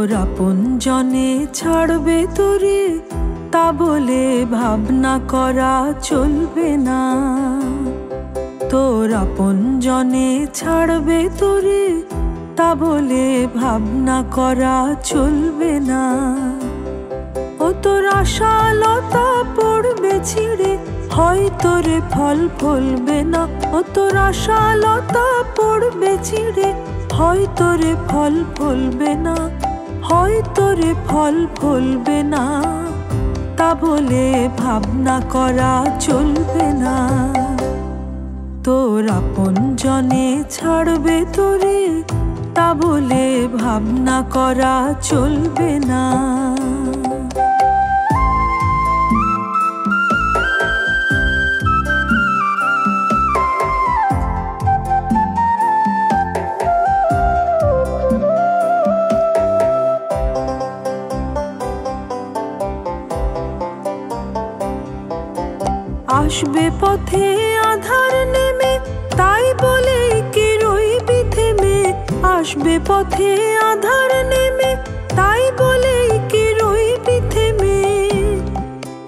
তোর আপনজনে ছাড়বে তোরে, তা বলে ভাবনা করা চলবে না। তোর আপনজনে ছাড়বে তোরে, তা বলে ভাবনা করা চলবে না। ও তোর আশালতা পড়বে ছিঁড়ে, হয়তো রে ফল ফলবে না। ও তোর আশালতা পড়বে ছিঁড়ে, হয়তো রে ফল ফলবে না, হয়তো রে ফল ফলবে না। তা বলে ভাবনা করা চলবে না। তোর আপনজনে ছাড়বে তোরে, তা বলে ভাবনা করা চলবে না। আসবে পথে আধার নেমে, তাই বলে কি রইবি থেমে। আসবে পথে আধার নেমে, তাই বলে কি রইবি থেমে।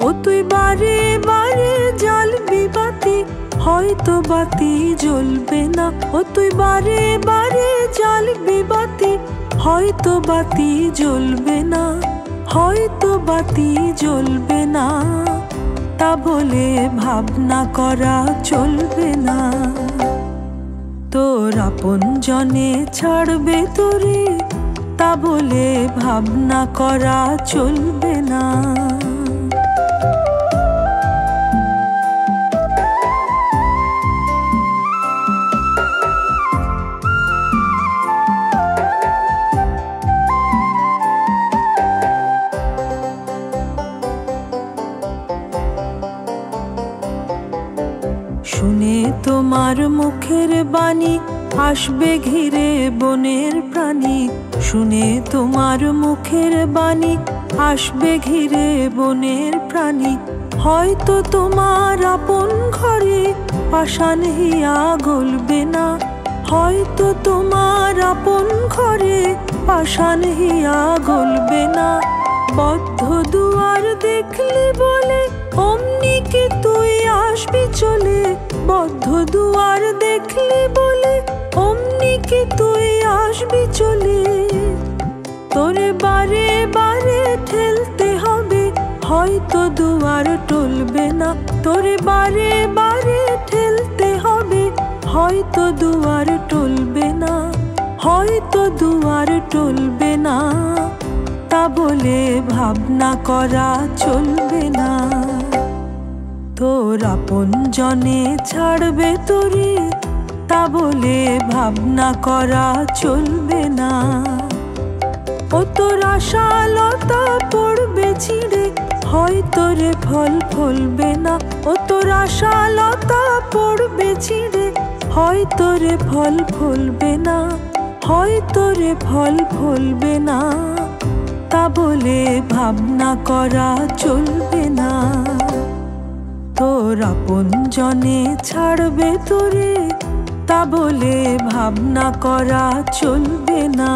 ও তুই বারে বারে জ্বালবি বাতি, হয়তো বাতি জ্বলবে না। ও তুই বারে বারে জ্বালবি বাতি, হয়তো বাতি জ্বলবে না, হয়তো বাতি জ্বলবে না। তা বলে ভাবনা করা চলবে না। তোর আপনজনে ছাড়বে তোরে, তা বলে ভাবনা করা চলবে না। শুনে তোমার মুখের বাণী, আসবে ঘিরে বনের প্রাণী। শুনে তোমার মুখের বাণী, আসবে ঘিরে বনের প্রাণী। হয়তো তোমার আপন ঘরে পাষাণ হিয়া গলবে না। হয়তো তোমার আপন ঘরে পাষাণ হিয়া গলবে না। বদ্ধ দুয়ার দেখলি বলে অমনি কি তুই আসবি চলে। বদ্ধ দুয়ার দেখলি বলে অমনি কি তুই আসবি চলে। তোরে বারে বারে ঠেলতে হবে, হয়তো দুয়ার টলবে না। তোরে বারে বারে ঠেলতে হবে, হয়তো দুয়ার টলবে না, হয়তো দুয়ার টলবে না। তা বলে ভাবনা করা চলবে না। তোর আপনজনে ছাড়বে তোরে, তা বলে ভাবনা করা চলবে না। ও তোর আশালতা পড়বে ছিঁড়ে, হয়তো রে ফল ফলবে না। ও তোর আশালতা পড়বে ছিঁড়ে, হয়তো রে ফল ফলবে না, হয়তো রে ফল ফলবে না। তা বলে ভাবনা করা চলবে না। তোর আপনজনে ছাড়বে তোরে, তা বলে ভাবনা করা চলবে না।